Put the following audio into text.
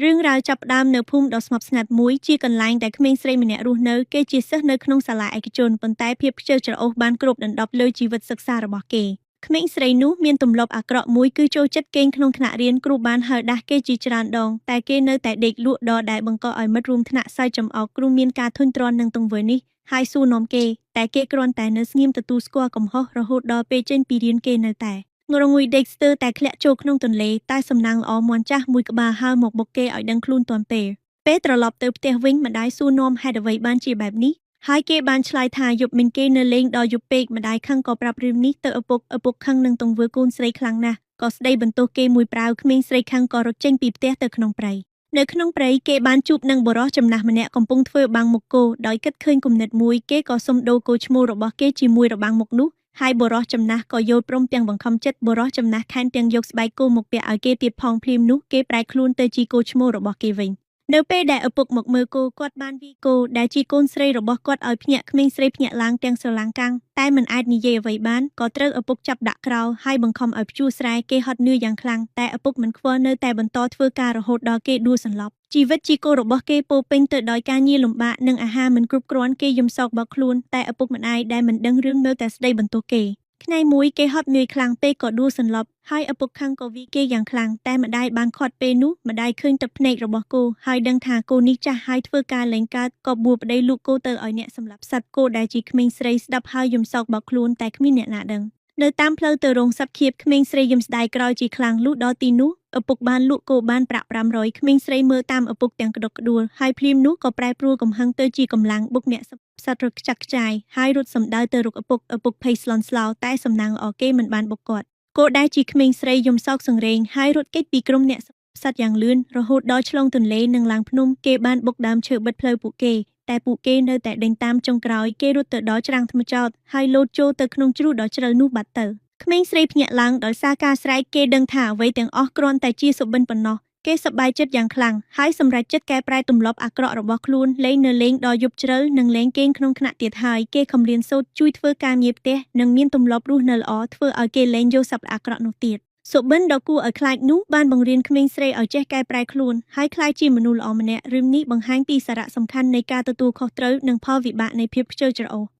រឿងរ៉ាវចាប់ផ្ដើមនៅភូមិដ៏ស្ងប់ស្ងាត់មួយជាកន្លែងដែលក្មេងស្រីម្នាក់រស់នៅគេជាសិស្សនៅក្នុងសាលាឯកជនប៉ុន្តែភាពខ្ជិលច្រអូសបានគ្របដណ្ដប់លើជីវិតសិក្សារបស់គេក្មេងស្រីនោះមានទម្លាប់អាក្រក់មួយគឺចូលចិត្តគេងក្នុងថ្នាក់រៀនគ្រូបានហៅដាស់គេជាច្រើនដងតែគេនៅតែដេកលក់ដដែលបង្កឲ្យមិត្តរួមថ្នាក់សើចចំអកគ្រូមានការធុញទ្រាន់នឹងទង្វើនេះហើយសួរនាំគេតែគេគ្រាន់តែនៅស្ងៀមទទួលស្គាល់កំហុសរហូតដល់ពេលចេញពីរៀនគេនៅតែងរងុយដេកស្ទើរតែធ្លាក់ចូលក្នុងទន្លេតែសំណាងល្អមាន់ចាស់មួយក្បាលហើរមកបុកគេឲ្យដឹងខ្លួនទាន់ពេលត្រឡប់ទៅផ្ទះវិញម្ដាយសួរនាំហេតុអ្វីបានជាបែបនេះហើយគេបានឆ្លើយថាយប់មិញគេនៅលេងដល់យប់ពេកម្ដាយខឹងក៏ប្រាប់រឿងនេះទៅឪពុកខឹងនឹងទង្វើកូនស្រីខ្លាំងណាស់ក៏ស្ដីបន្ទោសគេមួយប្រាវក្មេងស្រីខឹងក៏រត់ចេញពីផ្ទះទៅក្នុងព្រៃនៅក្នុងព្រៃគេបានជួបនឹងបុរសចំណាស់ម្នាក់កំពុងធ្វើបាំងមុខគោដោយគិតឃើញគំនិតមួយគេក៏សុំដូរគោឈ្មោលរបស់គេជាមួយរបាំងមុខនោះហើយបុរសចំណាស់ក៏យល់ព្រមទាំងបង្ខំចិត្តបុរសចំណាស់ខែនទាំងយកស្បែកគោមកពាក់ឲ្យគេទៀតផងភ្លាមនោះគេប្រែខ្លួនទៅជាគោឈ្មោលរបស់គេវិញនៅពេលដែលឪពុកមកមើលគោគាត់បានវាយគោដែលជាកូនស្រីរបស់គាត់ឲ្យភ្ញាក់ក្មេងស្រីភ្ញាក់ឡើងទាំងស្រឡាំងកាំងតែមិនអាចនិយាយអ្វីបានក៏ត្រូវឪពុកចាប់ដាក់ក្រោលហើយបង្ខំឲ្យព្យួរស្រែគេហត់នឿយយ៉ាងខ្លាំងតែឪពុកមិនខ្វល់នៅតែបន្តធ្វើការរហូតដល់គេដួលសន្លប់ជីវិតជាគោរបស់គេពោរពេញទៅដោយការងារលំបាកនិងអាហារមិនគ្រប់គ្រាន់គេយំសោកបោកខ្លួនតែឪពុកម្ដាយដែលមិនដឹងរឿងនៅតែស្ដីបន្ទោសគេថ្ងៃមួយគេហត់នឿយខ្លាំងពេកក៏ដួលសន្លប់ហើយឪពុកខឹងក៏វាយគេយ៉ាងខ្លាំងតែម្ដាយបានខាត់ពេលនោះម្ដាយឃើញទឹកភ្នែករបស់គោហើយដឹងថាគោនេះចាស់ហើយធ្វើការលែងកើតក៏បួសប្តីលូកគោទៅឲ្យអ្នកសម្លាប់សត្វគោដែលជាក្មេងស្រីស្ដាប់ហើយយំសោកបោកខ្លួនតែគ្មានអ្នកណាដឹងនៅតាមផ្លូវទៅរោងសត្វខៀបក្មេងស្រីយំស្ដាយក្រោយជាខ្លាំងលុះដល់ទីនោះឪពុកបានលក់គោបានប្រាក់500ក្មេងស្រីមើលតាមឪពុកទាំងក្តុកក្តួលហើយភ្លាមនោះក៏ប្រែប្រួលកំហឹងទៅជាកម្លាំងបុកអ្នកសត្វរត់ខ្ចាក់ខ្ចាយហើយរត់សំដៅទៅរកឪពុកភ័យស្លន់ស្លោតែសំណាងល្អគេមិនបានបុកគាត់គោដែលជាក្មេងស្រីយំសោកសង្រេងហើយរត់គេចពីក្រុមអ្នកសត្វយ៉ាងលឿនរហូតដល់ឆ្លងទន្លេនិងឡើងភ្នំគេបានបុកដើមឈើបិទផ្លូវពួកគេតែពួកគេនៅតែដេញតាមចុងក្រោយគេរត់ទៅដល់ច្រាំងថ្មចោតហើយលោតចូលទៅក្នុងជ្រោះដ៏ជ្រៅនោះបាត់ទៅក្មេងស្រីភ្ញាក់ឡើងដោយសារការស្រែកគេដឹងថាអ្វីទាំងអស់គ្រាន់តែជាសុបិនប៉ុណ្ណោះគេសប្បាយចិត្តយ៉ាងខ្លាំងហើយសម្រេចចិត្តកែប្រែទម្លាប់អាក្រក់របស់ខ្លួនលេងដល់យប់ជ្រៅនិងលេងគេងក្នុងថ្នាក់ទៀតហើយគេខំរៀនសូត្រជួយធ្វើការងារផ្ទះនិងមានទម្លាប់រស់នៅល្អធ្វើឲ្យគេលែងយកសប្តិអាក្រក់នោះទៀតសុបិនដ៏គួរឲ្យខ្លាចនោះបានបង្រៀនក្មេងស្រីឲ្យចេះកែប្រែខ្លួនហើយក្លាយជាមនុស្សល្អម្នាក់រឿងនេះបង្ហាញពីសារៈសំខាន់នៃការទទួលខុសត្រូវនិងផលវិបាកនៃភាពខ្ជិលច្រអូស